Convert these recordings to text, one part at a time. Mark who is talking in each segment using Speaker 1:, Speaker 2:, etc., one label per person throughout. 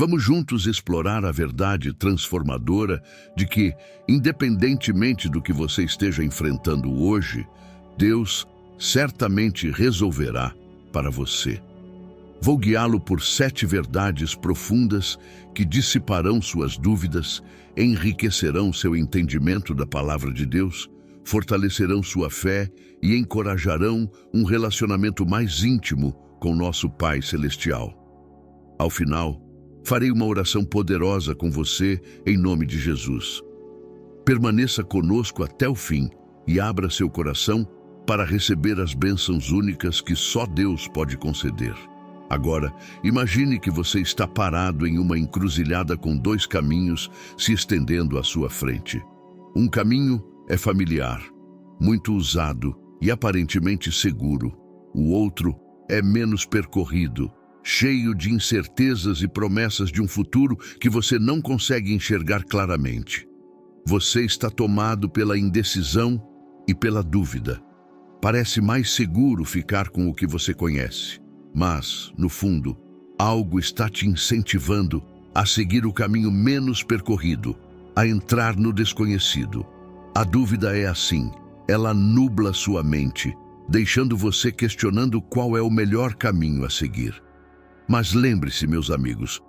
Speaker 1: Vamos juntos explorar a verdade transformadora de que, independentemente do que você esteja enfrentando hoje, Deus certamente resolverá para você. Vou guiá-lo por 7 verdades profundas que dissiparão suas dúvidas, enriquecerão seu entendimento da palavra de Deus, fortalecerão sua fé e encorajarão um relacionamento mais íntimo com nosso Pai Celestial. Ao final, farei uma oração poderosa com você em nome de Jesus. Permaneça conosco até o fim e abra seu coração para receber as bênçãos únicas que só Deus pode conceder. Agora, imagine que você está parado em uma encruzilhada com 2 caminhos se estendendo à sua frente. Um caminho é familiar, muito usado e aparentemente seguro. O outro é menos percorrido, cheio de incertezas e promessas de um futuro que você não consegue enxergar claramente. Você está tomado pela indecisão e pela dúvida. Parece mais seguro ficar com o que você conhece. Mas, no fundo, algo está te incentivando a seguir o caminho menos percorrido, a entrar no desconhecido. A dúvida é assim, ela nubla sua mente, deixando você questionando qual é o melhor caminho a seguir. Mas lembre-se, meus amigos,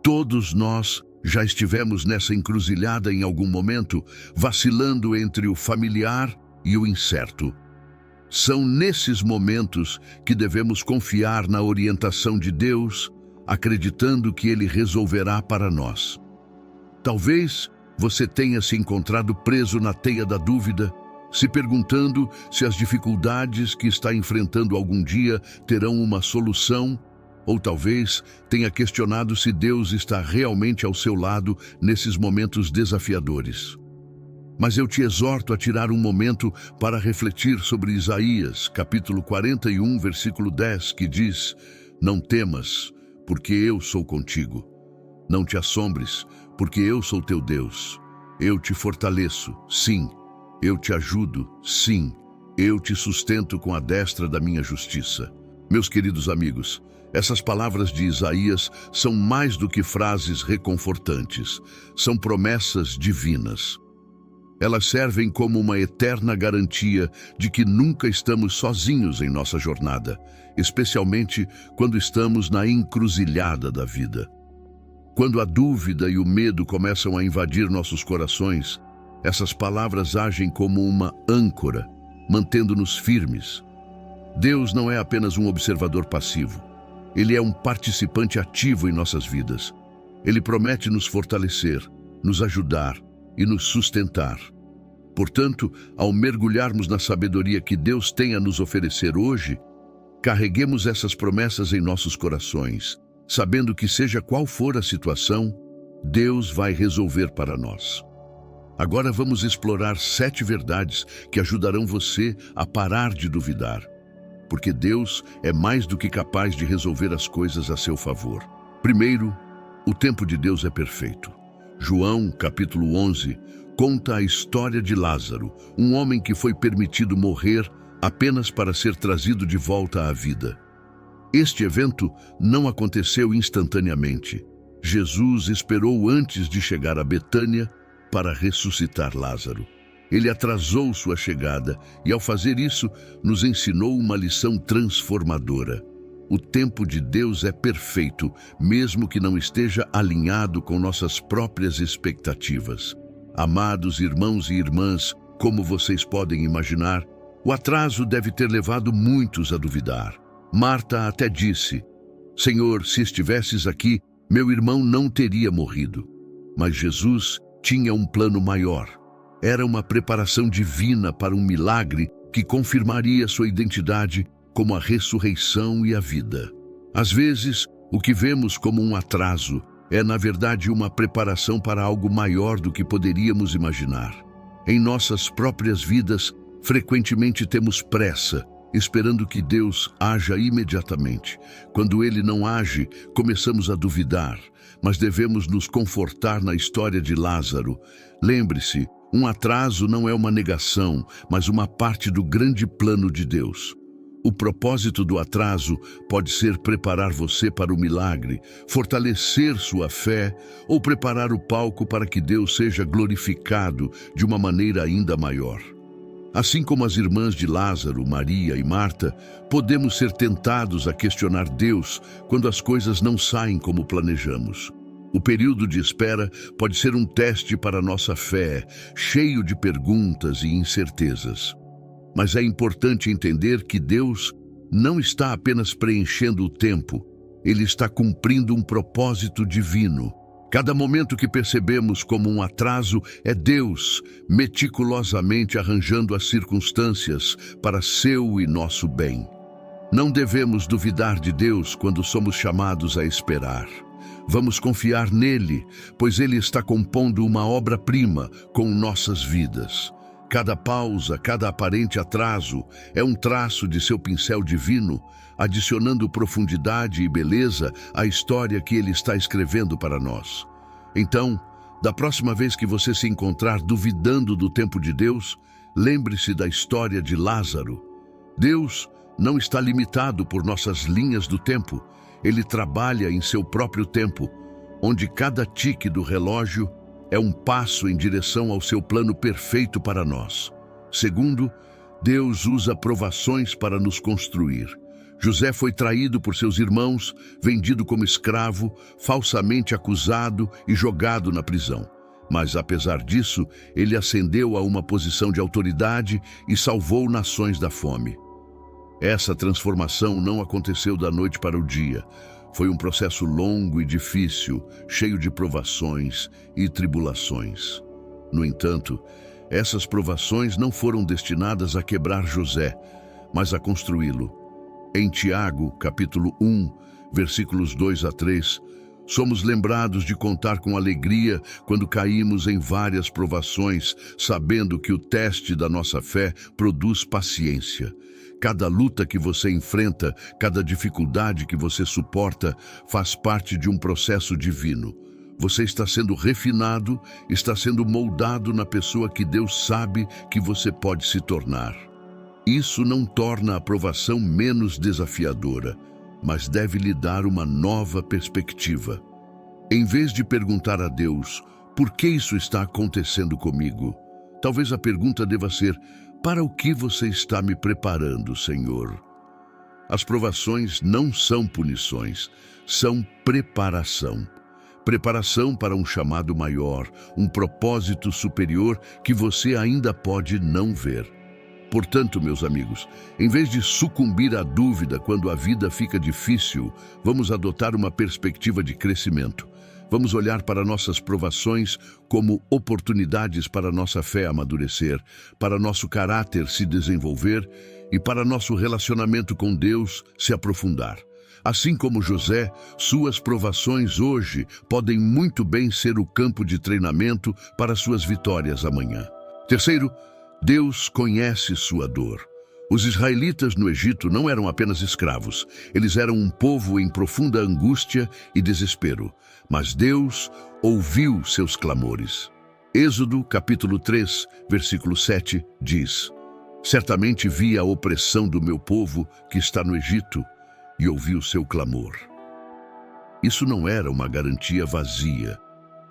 Speaker 1: todos nós já estivemos nessa encruzilhada em algum momento, vacilando entre o familiar e o incerto. São nesses momentos que devemos confiar na orientação de Deus, acreditando que Ele resolverá para nós. Talvez você tenha se encontrado preso na teia da dúvida, se perguntando se as dificuldades que está enfrentando algum dia terão uma solução, ou talvez tenha questionado se Deus está realmente ao seu lado nesses momentos desafiadores. Mas eu te exorto a tirar um momento para refletir sobre Isaías, capítulo 41, versículo 10, que diz: Não temas, porque eu sou contigo. Não te assombres, porque eu sou teu Deus. Eu te fortaleço, sim. Eu te ajudo, sim. Eu te sustento com a destra da minha justiça. Meus queridos amigos, essas palavras de Isaías são mais do que frases reconfortantes. São promessas divinas. Elas servem como uma eterna garantia de que nunca estamos sozinhos em nossa jornada, especialmente quando estamos na encruzilhada da vida. Quando a dúvida e o medo começam a invadir nossos corações, essas palavras agem como uma âncora, mantendo-nos firmes. Deus não é apenas um observador passivo. Ele é um participante ativo em nossas vidas. Ele promete nos fortalecer, nos ajudar e nos sustentar. Portanto, ao mergulharmos na sabedoria que Deus tem a nos oferecer hoje, carreguemos essas promessas em nossos corações, sabendo que seja qual for a situação, Deus vai resolver para nós. Agora vamos explorar 7 verdades que ajudarão você a parar de duvidar, porque Deus é mais do que capaz de resolver as coisas a seu favor. Primeiro, o tempo de Deus é perfeito. João, capítulo 11, conta a história de Lázaro, um homem que foi permitido morrer apenas para ser trazido de volta à vida. Este evento não aconteceu instantaneamente. Jesus esperou antes de chegar a Betânia para ressuscitar Lázaro. Ele atrasou sua chegada e, ao fazer isso, nos ensinou uma lição transformadora. O tempo de Deus é perfeito, mesmo que não esteja alinhado com nossas próprias expectativas. Amados irmãos e irmãs, como vocês podem imaginar, o atraso deve ter levado muitos a duvidar. Marta até disse: Senhor, se estivesses aqui, meu irmão não teria morrido. Mas Jesus tinha um plano maior. Era uma preparação divina para um milagre que confirmaria sua identidade como a ressurreição e a vida. Às vezes, o que vemos como um atraso é, na verdade, uma preparação para algo maior do que poderíamos imaginar. Em nossas próprias vidas, frequentemente temos pressa, esperando que Deus haja imediatamente. Quando Ele não age, começamos a duvidar, mas devemos nos confortar na história de Lázaro. Lembre-se, um atraso não é uma negação, mas uma parte do grande plano de Deus. O propósito do atraso pode ser preparar você para o milagre, fortalecer sua fé ou preparar o palco para que Deus seja glorificado de uma maneira ainda maior. Assim como as irmãs de Lázaro, Maria e Marta, podemos ser tentados a questionar Deus quando as coisas não saem como planejamos. O período de espera pode ser um teste para nossa fé, cheio de perguntas e incertezas. Mas é importante entender que Deus não está apenas preenchendo o tempo, Ele está cumprindo um propósito divino. Cada momento que percebemos como um atraso é Deus meticulosamente arranjando as circunstâncias para seu e nosso bem. Não devemos duvidar de Deus quando somos chamados a esperar. Vamos confiar nele, pois Ele está compondo uma obra-prima com nossas vidas. Cada pausa, cada aparente atraso é um traço de seu pincel divino, adicionando profundidade e beleza à história que Ele está escrevendo para nós. Então, da próxima vez que você se encontrar duvidando do tempo de Deus, lembre-se da história de Lázaro. Deus não está limitado por nossas linhas do tempo. Ele trabalha em seu próprio tempo, onde cada tique do relógio é um passo em direção ao seu plano perfeito para nós. Segundo, Deus usa provações para nos construir. José foi traído por seus irmãos, vendido como escravo, falsamente acusado e jogado na prisão. Mas, apesar disso, ele ascendeu a uma posição de autoridade e salvou nações da fome. Essa transformação não aconteceu da noite para o dia. Foi um processo longo e difícil, cheio de provações e tribulações. No entanto, essas provações não foram destinadas a quebrar José, mas a construí-lo. Em Tiago, capítulo 1, versículos 2 a 3, somos lembrados de contar com alegria quando caímos em várias provações, sabendo que o teste da nossa fé produz paciência. Cada luta que você enfrenta, cada dificuldade que você suporta, faz parte de um processo divino. Você está sendo refinado, está sendo moldado na pessoa que Deus sabe que você pode se tornar. Isso não torna a provação menos desafiadora, mas deve lhe dar uma nova perspectiva. Em vez de perguntar a Deus, por que isso está acontecendo comigo? Talvez a pergunta deva ser, para o que você está me preparando, Senhor? As provações não são punições, são preparação. Preparação para um chamado maior, um propósito superior que você ainda pode não ver. Portanto, meus amigos, em vez de sucumbir à dúvida quando a vida fica difícil, vamos adotar uma perspectiva de crescimento. Vamos olhar para nossas provações como oportunidades para nossa fé amadurecer, para nosso caráter se desenvolver e para nosso relacionamento com Deus se aprofundar. Assim como José, suas provações hoje podem muito bem ser o campo de treinamento para suas vitórias amanhã. Terceiro, Deus conhece sua dor. Os israelitas no Egito não eram apenas escravos, eles eram um povo em profunda angústia e desespero, mas Deus ouviu seus clamores. Êxodo, capítulo 3, versículo 7, diz: Certamente vi a opressão do meu povo que está no Egito e ouvi o seu clamor. Isso não era uma garantia vazia.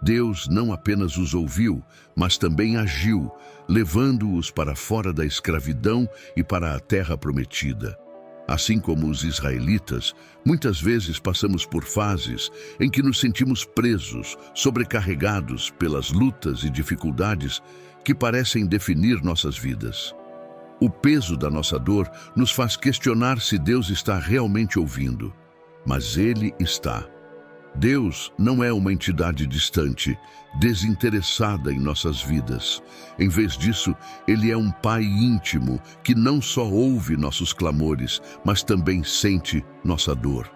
Speaker 1: Deus não apenas os ouviu, mas também agiu, levando-os para fora da escravidão e para a terra prometida. Assim como os israelitas, muitas vezes passamos por fases em que nos sentimos presos, sobrecarregados pelas lutas e dificuldades que parecem definir nossas vidas. O peso da nossa dor nos faz questionar se Deus está realmente ouvindo, mas Ele está. Deus não é uma entidade distante, desinteressada em nossas vidas. Em vez disso, Ele é um Pai íntimo que não só ouve nossos clamores, mas também sente nossa dor.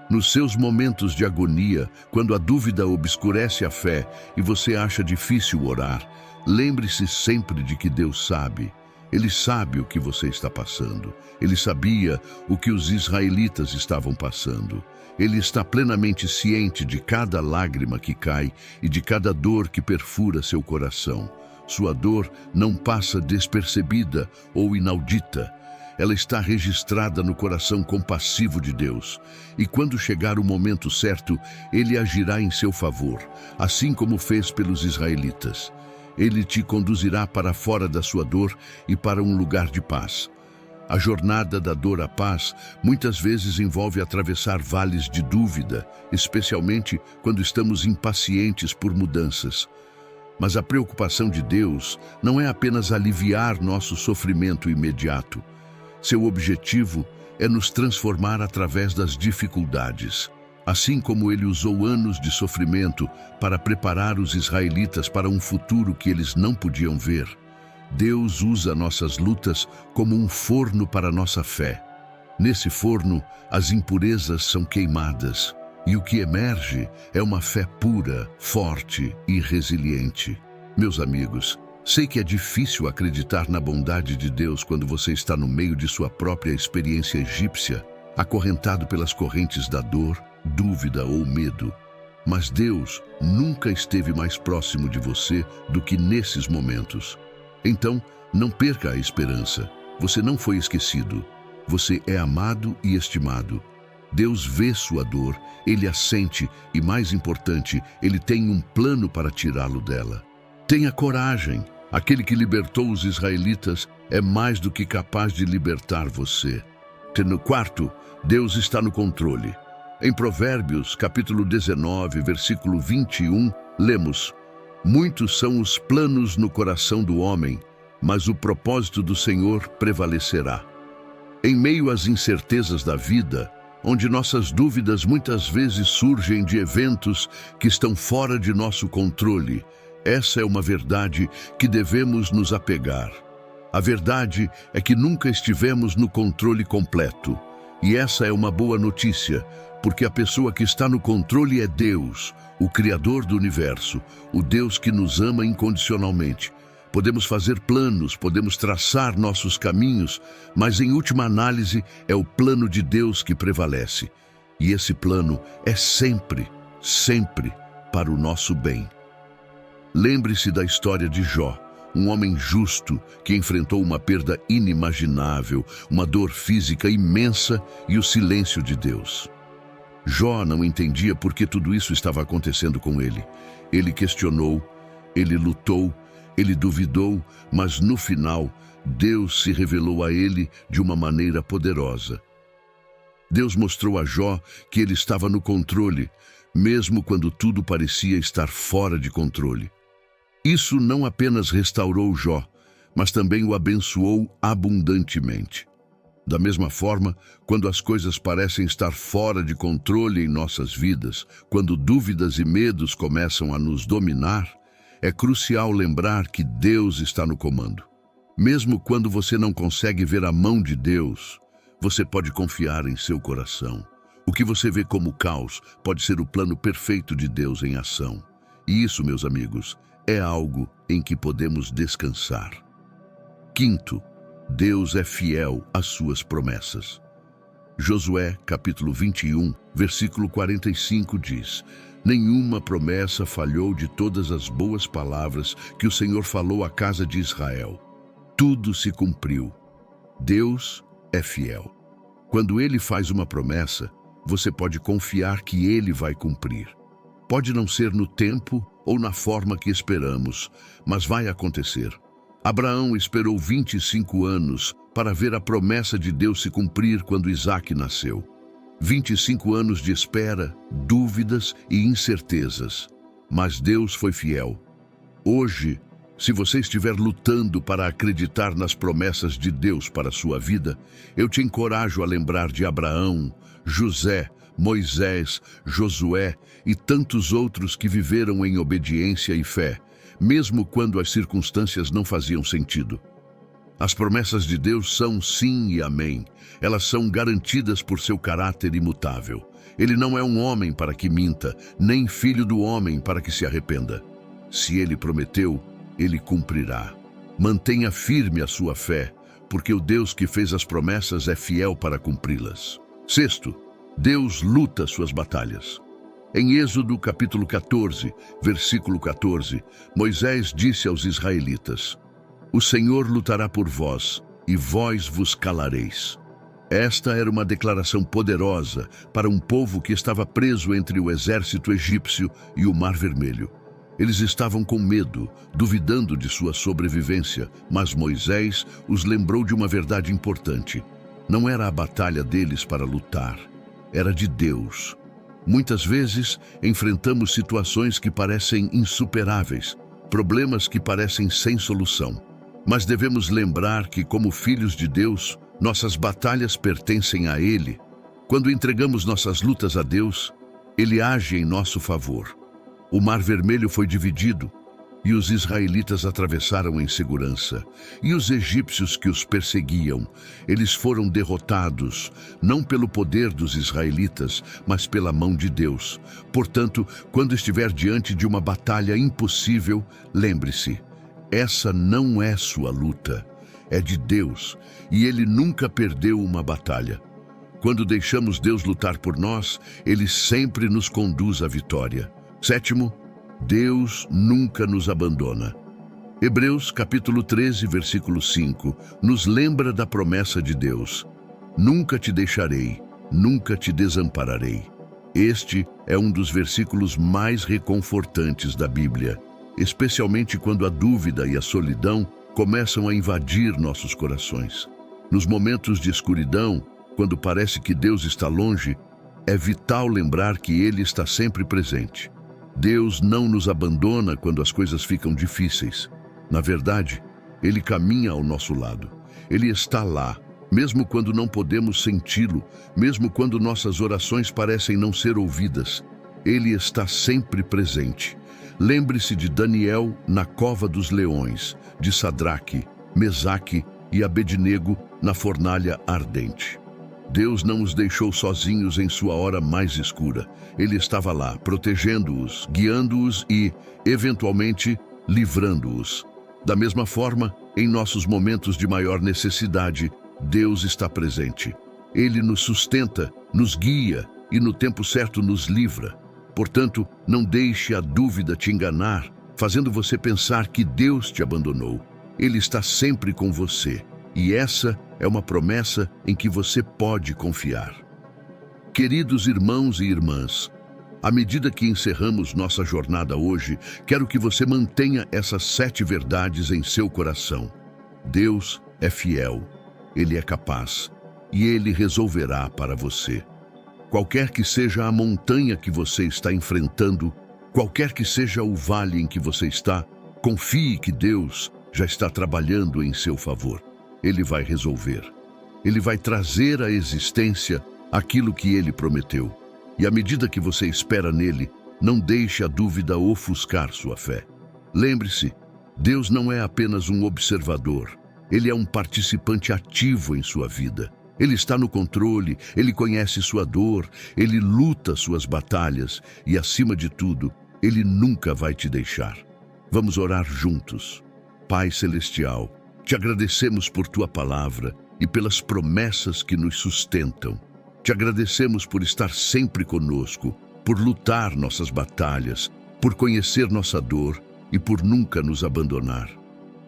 Speaker 1: Nos seus momentos de agonia, quando a dúvida obscurece a fé e você acha difícil orar, lembre-se sempre de que Deus sabe. Ele sabe o que você está passando. Ele sabia o que os israelitas estavam passando. Ele está plenamente ciente de cada lágrima que cai e de cada dor que perfura seu coração. Sua dor não passa despercebida ou inaudita. ela está registrada no coração compassivo de Deus. E quando chegar o momento certo, Ele agirá em seu favor, assim como fez pelos israelitas. Ele te conduzirá para fora da sua dor e para um lugar de paz. A jornada da dor à paz muitas vezes envolve atravessar vales de dúvida, especialmente quando estamos impacientes por mudanças. Mas a preocupação de Deus não é apenas aliviar nosso sofrimento imediato. Seu objetivo é nos transformar através das dificuldades. Assim como ele usou anos de sofrimento para preparar os israelitas para um futuro que eles não podiam ver, Deus usa nossas lutas como um forno para nossa fé. Nesse forno, as impurezas são queimadas, e o que emerge é uma fé pura, forte e resiliente. Meus amigos, sei que é difícil acreditar na bondade de Deus quando você está no meio de sua própria experiência egípcia, acorrentado pelas correntes da dor, dúvida ou medo. Mas Deus nunca esteve mais próximo de você do que nesses momentos. Então, não perca a esperança. Você não foi esquecido. Você é amado e estimado. Deus vê sua dor, Ele a sente e, mais importante, Ele tem um plano para tirá-lo dela. Tenha coragem. Aquele que libertou os israelitas é mais do que capaz de libertar você. No quarto, Deus está no controle. Em Provérbios, capítulo 19, versículo 21, lemos: Muitos são os planos no coração do homem, mas o propósito do Senhor prevalecerá. Em meio às incertezas da vida, onde nossas dúvidas muitas vezes surgem de eventos que estão fora de nosso controle, essa é uma verdade que devemos nos apegar. A verdade é que nunca estivemos no controle completo. E essa é uma boa notícia, porque a pessoa que está no controle é Deus, o Criador do universo, o Deus que nos ama incondicionalmente. Podemos fazer planos, podemos traçar nossos caminhos, mas em última análise é o plano de Deus que prevalece. E esse plano é sempre, sempre para o nosso bem. Lembre-se da história de Jó, um homem justo que enfrentou uma perda inimaginável, uma dor física imensa e o silêncio de Deus. Jó não entendia por que tudo isso estava acontecendo com ele. Ele questionou, ele lutou, ele duvidou, mas no final, Deus se revelou a ele de uma maneira poderosa. Deus mostrou a Jó que ele estava no controle, mesmo quando tudo parecia estar fora de controle. Isso não apenas restaurou Jó, mas também o abençoou abundantemente. Da mesma forma, quando as coisas parecem estar fora de controle em nossas vidas, quando dúvidas e medos começam a nos dominar, é crucial lembrar que Deus está no comando. Mesmo quando você não consegue ver a mão de Deus, você pode confiar em seu coração. O que você vê como caos pode ser o plano perfeito de Deus em ação. E isso, meus amigos, é algo em que podemos descansar. Quinto, Deus é fiel às suas promessas. Josué, capítulo 21, versículo 45 diz: Nenhuma promessa falhou de todas as boas palavras que o Senhor falou à casa de Israel. Tudo se cumpriu. Deus é fiel. Quando Ele faz uma promessa, você pode confiar que Ele vai cumprir. Pode não ser no tempo ou na forma que esperamos, mas vai acontecer. Abraão esperou 25 anos para ver a promessa de Deus se cumprir quando Isaque nasceu. 25 anos de espera, dúvidas e incertezas. Mas Deus foi fiel. Hoje, se você estiver lutando para acreditar nas promessas de Deus para a sua vida, eu te encorajo a lembrar de Abraão, José, Moisés, Josué e tantos outros que viveram em obediência e fé, mesmo quando as circunstâncias não faziam sentido. As promessas de Deus são sim e amém. Elas são garantidas por seu caráter imutável. Ele não é um homem para que minta, nem filho do homem para que se arrependa. Se ele prometeu, ele cumprirá. Mantenha firme a sua fé, porque o Deus que fez as promessas é fiel para cumpri-las. Sexto, Deus luta suas batalhas. Em Êxodo capítulo 14, versículo 14, Moisés disse aos israelitas: O Senhor lutará por vós, e vós vos calareis. Esta era uma declaração poderosa para um povo que estava preso entre o exército egípcio e o Mar Vermelho. Eles estavam com medo, duvidando de sua sobrevivência, mas Moisés os lembrou de uma verdade importante. Não era a batalha deles para lutar, era de Deus. Muitas vezes enfrentamos situações que parecem insuperáveis, problemas que parecem sem solução. Mas devemos lembrar que, como filhos de Deus, nossas batalhas pertencem a Ele. Quando entregamos nossas lutas a Deus, Ele age em nosso favor. O Mar Vermelho foi dividido e os israelitas atravessaram em segurança. E os egípcios que os perseguiam, eles foram derrotados, não pelo poder dos israelitas, mas pela mão de Deus. Portanto, quando estiver diante de uma batalha impossível, lembre-se, essa não é sua luta, é de Deus, e Ele nunca perdeu uma batalha. Quando deixamos Deus lutar por nós, Ele sempre nos conduz à vitória. Sétimo, Deus nunca nos abandona. Hebreus capítulo 13, versículo 5, nos lembra da promessa de Deus: nunca te deixarei, nunca te desampararei. Este é um dos versículos mais reconfortantes da Bíblia, especialmente quando a dúvida e a solidão começam a invadir nossos corações. Nos momentos de escuridão, quando parece que Deus está longe, é vital lembrar que Ele está sempre presente. Deus não nos abandona quando as coisas ficam difíceis. Na verdade, Ele caminha ao nosso lado. Ele está lá, mesmo quando não podemos senti-lo, mesmo quando nossas orações parecem não ser ouvidas. Ele está sempre presente. Lembre-se de Daniel na cova dos leões, de Sadraque, Mesaque e Abednego na fornalha ardente. Deus não os deixou sozinhos em sua hora mais escura. Ele estava lá, protegendo-os, guiando-os e, eventualmente, livrando-os. Da mesma forma, em nossos momentos de maior necessidade, Deus está presente. Ele nos sustenta, nos guia e, no tempo certo, nos livra. Portanto, não deixe a dúvida te enganar, fazendo você pensar que Deus te abandonou. Ele está sempre com você. E essa é uma promessa em que você pode confiar. Queridos irmãos e irmãs, à medida que encerramos nossa jornada hoje, quero que você mantenha essas 7 verdades em seu coração. Deus é fiel, Ele é capaz e Ele resolverá para você. Qualquer que seja a montanha que você está enfrentando, qualquer que seja o vale em que você está, confie que Deus já está trabalhando em seu favor. Ele vai resolver. Ele vai trazer à existência aquilo que Ele prometeu. E à medida que você espera nele, não deixe a dúvida ofuscar sua fé. Lembre-se, Deus não é apenas um observador. Ele é um participante ativo em sua vida. Ele está no controle, Ele conhece sua dor, Ele luta suas batalhas e, acima de tudo, Ele nunca vai te deixar. Vamos orar juntos. Pai Celestial, te agradecemos por Tua palavra e pelas promessas que nos sustentam. Te agradecemos por estar sempre conosco, por lutar nossas batalhas, por conhecer nossa dor e por nunca nos abandonar.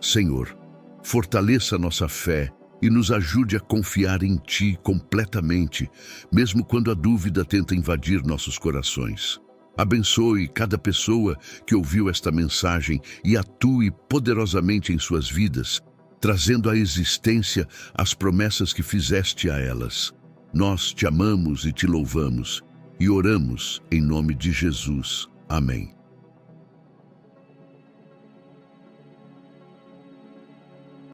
Speaker 1: Senhor, fortaleça nossa fé e nos ajude a confiar em Ti completamente, mesmo quando a dúvida tenta invadir nossos corações. Abençoe cada pessoa que ouviu esta mensagem e atue poderosamente em suas vidas, trazendo à existência as promessas que fizeste a elas. Nós te amamos e te louvamos e oramos em nome de Jesus. Amém.